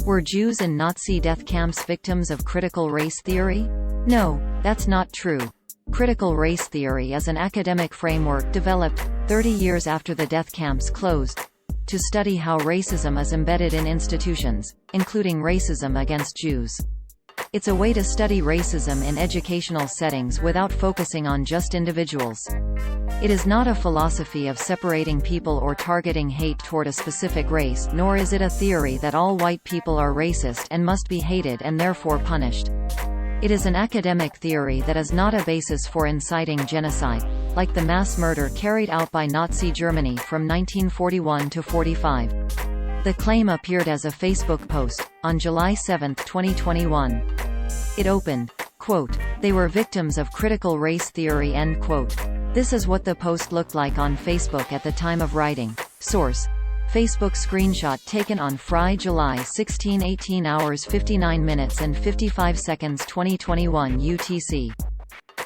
Were Jews in Nazi death camps victims of critical race theory? No, that's not true. Critical race theory is an academic framework developed, 30 years after the death camps closed, to study how racism is embedded in institutions, including racism against Jews. It's a way to study racism in educational settings without focusing on just individuals. It is not a philosophy of separating people or targeting hate toward a specific race, nor is it a theory that all white people are racist and must be hated and therefore punished. It is an academic theory that is not a basis for inciting genocide, like the mass murder carried out by Nazi Germany from 1941 to 45. The claim appeared as a Facebook post, on July 7, 2021. It opened, quote, "They were victims of critical race theory," end quote. This is what the post looked like on Facebook at the time of writing. Source: Facebook screenshot taken on Friday, July 16, 18 hours 59 minutes and 55 seconds 2021 UTC.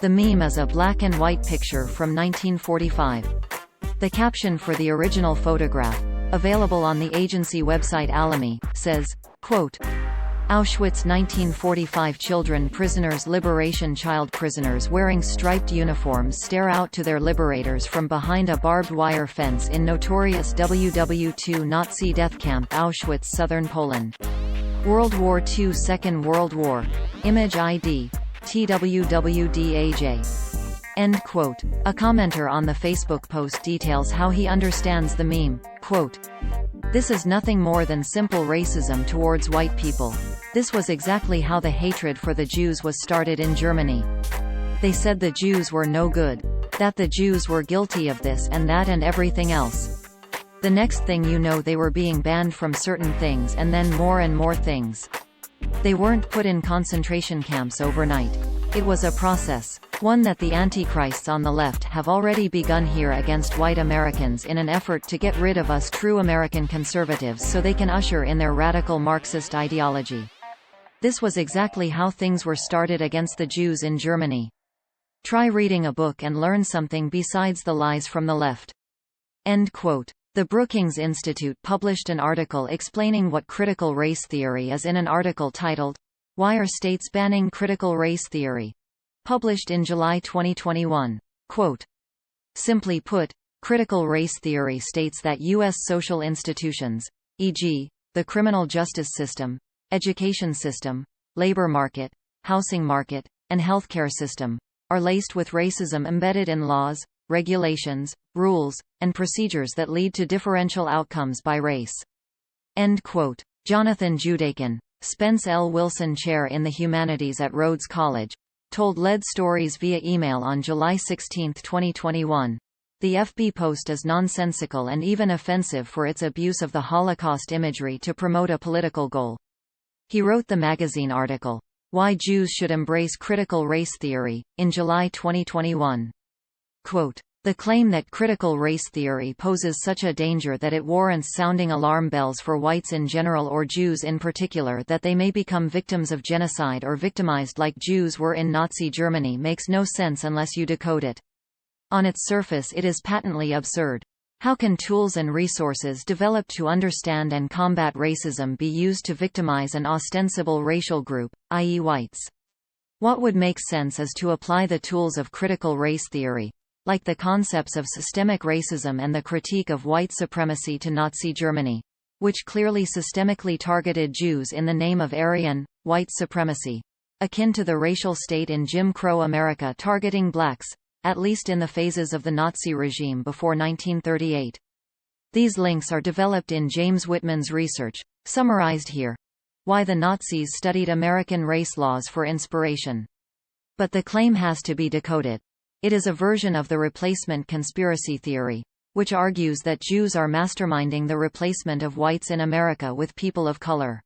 The meme is a black and white picture from 1945. The caption for the original photograph, available on the agency website Alamy, says, quote, "Auschwitz 1945 children prisoners liberation child prisoners wearing striped uniforms stare out to their liberators from behind a barbed wire fence in notorious WW2 Nazi death camp Auschwitz, southern Poland. World War II Second World War. Image ID. TWWDAJ." End quote. A commenter on the Facebook post details how he understands the meme, quote, "This is nothing more than simple racism towards white people. This was exactly how the hatred for the Jews was started in Germany. They said the Jews were no good. That the Jews were guilty of this and that and everything else. The next thing you know they were being banned from certain things and then more and more things. They weren't put in concentration camps overnight. It was a process, one that the antichrists on the left have already begun here against white Americans in an effort to get rid of us true American conservatives so they can usher in their radical Marxist ideology. This was exactly how things were started against the Jews in Germany. Try reading a book and learn something besides the lies from the left." End quote. The Brookings Institute published an article explaining what critical race theory is in an article titled, "Why Are States Banning Critical Race Theory?" published in July 2021. Quote, "Simply put, critical race theory states that U.S. social institutions, e.g., the criminal justice system, education system, labor market, housing market, and healthcare system, are laced with racism embedded in laws, regulations, rules, and procedures that lead to differential outcomes by race." End quote. Jonathan Judakin, Spence L. Wilson Chair in the Humanities at Rhodes College, told Lead Stories via email on July 16, 2021. The FB post is nonsensical and even offensive for its abuse of the Holocaust imagery to promote a political goal. He wrote the magazine article, "Why Jews Should Embrace Critical Race Theory," in July 2021. Quote, "The claim that critical race theory poses such a danger that it warrants sounding alarm bells for whites in general or Jews in particular that they may become victims of genocide or victimized like Jews were in Nazi Germany makes no sense unless you decode it. On its surface it is patently absurd. How can tools and resources developed to understand and combat racism be used to victimize an ostensible racial group, i.e. whites? What would make sense is to apply the tools of critical race theory, like the concepts of systemic racism and the critique of white supremacy to Nazi Germany, which clearly systemically targeted Jews in the name of Aryan, white supremacy, akin to the racial state in Jim Crow America targeting blacks, at least in the phases of the Nazi regime before 1938. These links are developed in James Whitman's research, summarized here. Why the Nazis studied American race laws for inspiration. But the claim has to be decoded. It is a version of the replacement conspiracy theory, which argues that Jews are masterminding the replacement of whites in America with people of color.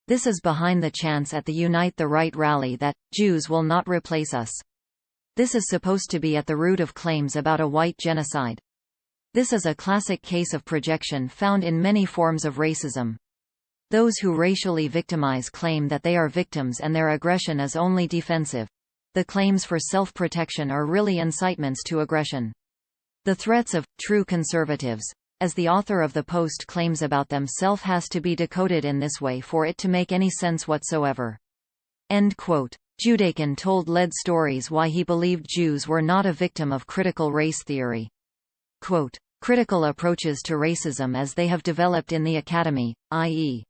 This is behind the chants at the Unite the Right rally that, "Jews will not replace us." This is supposed to be at the root of claims about a white genocide. This is a classic case of projection found in many forms of racism. Those who racially victimize claim that they are victims and their aggression is only defensive. The claims for self-protection are really incitements to aggression. The threats of true conservatives as the author of the post claims about themself has to be decoded in this way for it to make any sense whatsoever. End quote. Judakin told LED Stories why he believed Jews were not a victim of critical race theory. Quote, critical approaches to racism as they have developed in the academy, i.e.,